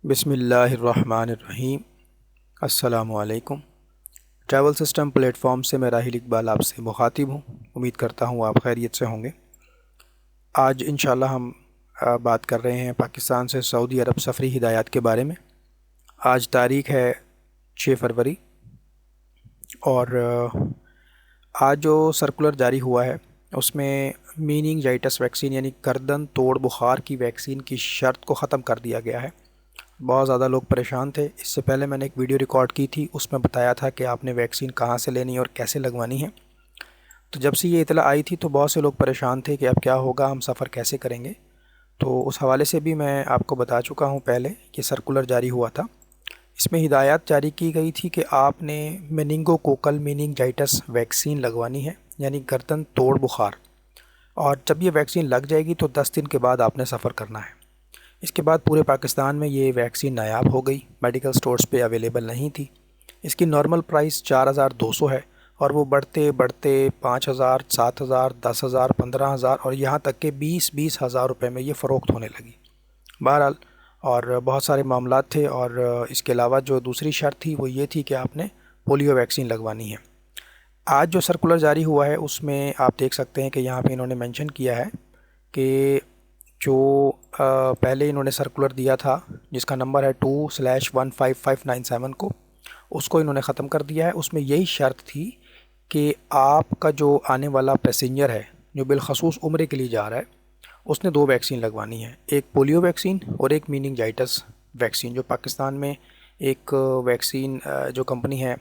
بسم اللہ الرحمن الرحیم۔ السلام علیکم۔ ٹریول سسٹم پلیٹ فارم سے میں راحیل اقبال آپ سے مخاطب ہوں۔ امید کرتا ہوں آپ خیریت سے ہوں گے۔ آج انشاءاللہ ہم بات کر رہے ہیں پاکستان سے سعودی عرب سفری ہدایات کے بارے میں۔ آج تاریخ ہے 6 فروری اور آج جو سرکولر جاری ہوا ہے اس میں میننجائٹس ویکسین یعنی گردن توڑ بخار کی ویکسین کی شرط کو ختم کر دیا گیا ہے۔ بہت زیادہ لوگ پریشان تھے۔ اس سے پہلے میں نے ایک ویڈیو ریکارڈ کی تھی، اس میں بتایا تھا کہ آپ نے ویکسین کہاں سے لینی ہے اور کیسے لگوانی ہے۔ تو جب سے یہ اطلاع آئی تھی تو بہت سے لوگ پریشان تھے کہ اب کیا ہوگا، ہم سفر کیسے کریں گے۔ تو اس حوالے سے بھی میں آپ کو بتا چکا ہوں پہلے کہ سرکولر جاری ہوا تھا۔ اس میں ہدایات جاری کی گئی تھی کہ آپ نے میننگو کوکل میننجائٹس ویکسین لگوانی ہے یعنی گردن توڑ بخار، اور جب یہ ویکسین لگ جائے گی تو 10 دن کے بعد آپ نے سفر کرنا ہے۔ اس کے بعد پورے پاکستان میں یہ ویکسین نایاب ہو گئی، میڈیکل سٹورز پہ اویلیبل نہیں تھی۔ اس کی نارمل پرائس 4200 ہے اور وہ بڑھتے بڑھتے 5000، 7000، 10000، 15000 اور یہاں تک کہ 20 ہزار روپے میں یہ فروخت ہونے لگی۔ بہرحال اور بہت سارے معاملات تھے، اور اس کے علاوہ جو دوسری شرط تھی وہ یہ تھی کہ آپ نے پولیو ویکسین لگوانی ہے۔ آج جو سرکولر جاری ہوا ہے اس میں آپ دیکھ سکتے ہیں کہ یہاں پہ انہوں نے مینشن کیا ہے کہ جو پہلے انہوں نے سرکولر دیا تھا جس کا نمبر ہے 2/15597 کو، اس کو انہوں نے ختم کر دیا ہے۔ اس میں یہی شرط تھی کہ آپ کا جو آنے والا پیسنجر ہے جو بالخصوص عمرے کے لیے جا رہا ہے اس نے 2 ویکسین لگوانی ہے، ایک پولیو ویکسین اور ایک میننجائٹس ویکسین۔ جو پاکستان میں ایک ویکسین جو کمپنی ہے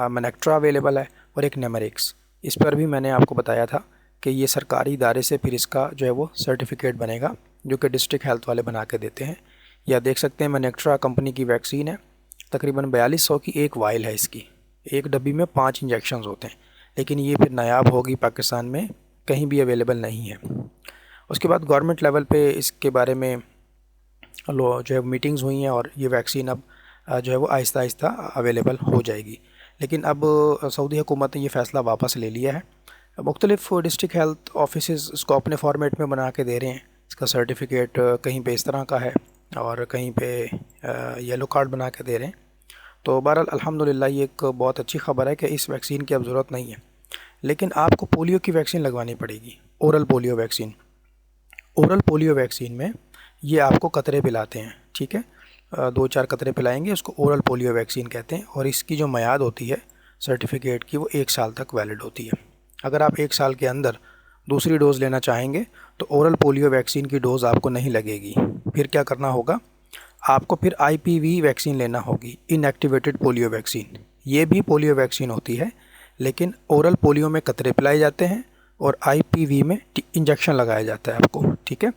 منیکٹرا اویلیبل ہے، اور ایک نیمریکس۔ اس پر بھی میں نے آپ کو بتایا تھا کہ یہ سرکاری ادارے سے پھر اس کا جو ہے وہ سرٹیفکیٹ بنے گا جو کہ ڈسٹرکٹ ہیلتھ والے بنا کے دیتے ہیں۔ یا دیکھ سکتے ہیں منیکٹرا کمپنی کی ویکسین ہے، تقریباً 4200 کی ایک وائل ہے، اس کی ایک ڈبی میں 5 انجیکشنز ہوتے ہیں، لیکن یہ پھر نایاب ہوگی، پاکستان میں کہیں بھی اویلیبل نہیں ہے۔ اس کے بعد گورنمنٹ لیول پہ اس کے بارے میں جو ہے میٹنگز ہوئی ہیں اور یہ ویکسین اب جو ہے وہ آہستہ آہستہ اویلیبل ہو جائے گی۔ لیکن اب سعودی حکومت نے یہ فیصلہ واپس لے لیا ہے۔ مختلف ڈسٹرکٹ ہیلتھ آفیسز اس کو اپنے فارمیٹ میں بنا کے دے رہے ہیں۔ اس کا سرٹیفکیٹ کہیں پہ اس طرح کا ہے اور کہیں پہ یلو کارڈ بنا کے دے رہے ہیں۔ تو بہرحال الحمدللہ یہ ایک بہت اچھی خبر ہے کہ اس ویکسین کی اب ضرورت نہیں ہے، لیکن آپ کو پولیو کی ویکسین لگوانی پڑے گی، oral polio vaccine. Oral polio vaccine میں یہ آپ کو قطرے پلاتے ہیں، ٹھیک ہے، 2-4 قطرے پلائیں گے، اس کو اورل پولیو ویکسین کہتے ہیں، اور اس کی جو میعاد ہوتی ہے سرٹیفکیٹ کی وہ 1 سال تک ویلڈ ہوتی ہے۔ اگر آپ 1 سال کے اندر دوسری ڈوز لینا چاہیں گے تو اورل پولیو ویکسین کی ڈوز آپ کو نہیں لگے گی۔ پھر کیا کرنا ہوگا، آپ کو پھر IPV ویکسین لینا ہوگی، ان ایکٹیویٹڈ پولیو ویکسین۔ یہ بھی پولیو ویکسین ہوتی ہے، لیکن اورل پولیو میں قطرے پلائے جاتے ہیں اور IPV میں انجیکشن لگایا جاتا ہے آپ کو، ٹھیک ہے۔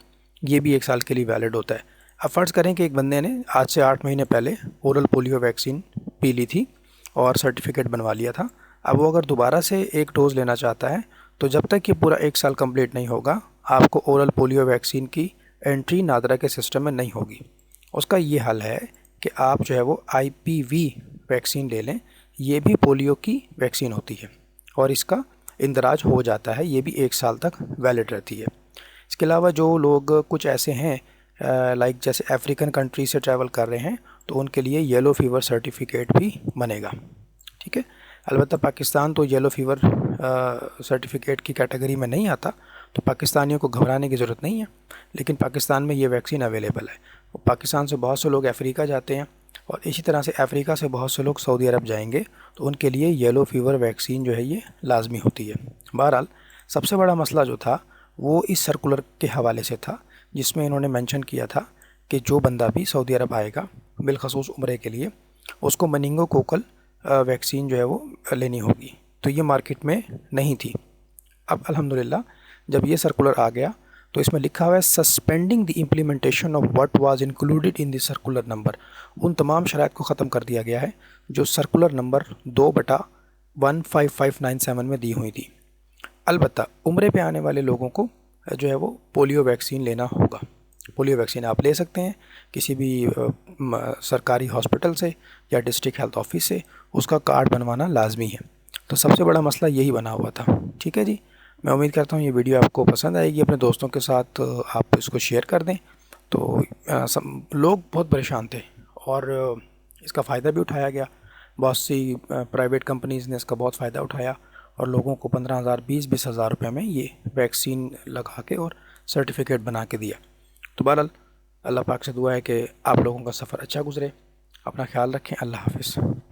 یہ بھی 1 سال کے لیے ویلڈ ہوتا ہے۔ اب فرض کریں کہ ایک بندے نے آج سے 8 مہینے پہلے اورل پولیو ویکسین پی لی تھی اور سرٹیفکیٹ بنوا لیا تھا۔ اب وہ اگر دوبارہ سے ایک ڈوز لینا چاہتا ہے تو جب تک یہ پورا 1 سال کمپلیٹ نہیں ہوگا آپ کو اورل پولیو ویکسین کی انٹری نادرا کے سسٹم میں نہیں ہوگی۔ اس کا یہ حل ہے کہ آپ جو ہے وہ IPV ویکسین لے لیں۔ یہ بھی پولیو کی ویکسین ہوتی ہے اور اس کا اندراج ہو جاتا ہے، یہ بھی 1 سال تک ویلڈ رہتی ہے۔ اس کے علاوہ جو لوگ کچھ ایسے ہیں لائک جیسے افریقن کنٹری سے ٹریول کر رہے ہیں تو ان کے لیے یلو فیور سرٹیفکیٹ بھی بنے گا، ٹھیک ہے۔ البتہ پاکستان تو یلو فیور سرٹیفکیٹ کی کیٹیگری میں نہیں آتا، تو پاکستانیوں کو گھبرانے کی ضرورت نہیں ہے، لیکن پاکستان میں یہ ویکسین اویلیبل ہے۔ پاکستان سے بہت سے لوگ افریقہ جاتے ہیں اور اسی طرح سے افریقہ سے بہت سے لوگ سعودی عرب جائیں گے، تو ان کے لیے یلو فیور ویکسین جو ہے یہ لازمی ہوتی ہے۔ بہرحال سب سے بڑا مسئلہ جو تھا وہ اس سرکولر کے حوالے سے تھا، جس میں انہوں نے مینشن کیا تھا کہ جو بندہ بھی سعودی عرب آئے گا بالخصوص عمرے کے لیے اس کو مننگو کوکل ویکسین جو ہے وہ لینی ہوگی، تو یہ مارکیٹ میں نہیں تھی۔ اب الحمدللہ جب یہ سرکولر آ گیا تو اس میں لکھا ہوا ہے suspending the implementation of what was included in the circular number. ان تمام شرائط کو ختم کر دیا گیا ہے جو سرکولر نمبر 2/15597 میں دی ہوئی تھی۔ البتہ عمرے پہ آنے والے لوگوں کو جو ہے وہ پولیو ویکسین لینا ہوگا۔ پولیو ویکسین آپ لے سکتے ہیں کسی بھی سرکاری ہاسپٹل سے یا ڈسٹرکٹ ہیلتھ آفس سے، اس کا کارڈ بنوانا لازمی ہے۔ تو سب سے بڑا مسئلہ یہی بنا ہوا تھا، ٹھیک ہے جی۔ میں امید کرتا ہوں یہ ویڈیو آپ کو پسند آئے گی، اپنے دوستوں کے ساتھ آپ اس کو شیئر کر دیں تو لوگ بہت پریشان تھے، اور اس کا فائدہ بھی اٹھایا گیا. بہت سی پرائیویٹ کمپنیز نے اس کا بہت فائدہ اٹھایا، اور لوگوں کو 15,000 20 ہزار روپے میں یہ ویکسین لگا کے اور سرٹیفکیٹ بنا کے دیا. تو بہرحال اللہ پاک سے دعا ہے کہ آپ لوگوں کا سفر اچھا گزرے. اپنا خیال رکھیں. اللہ حافظ.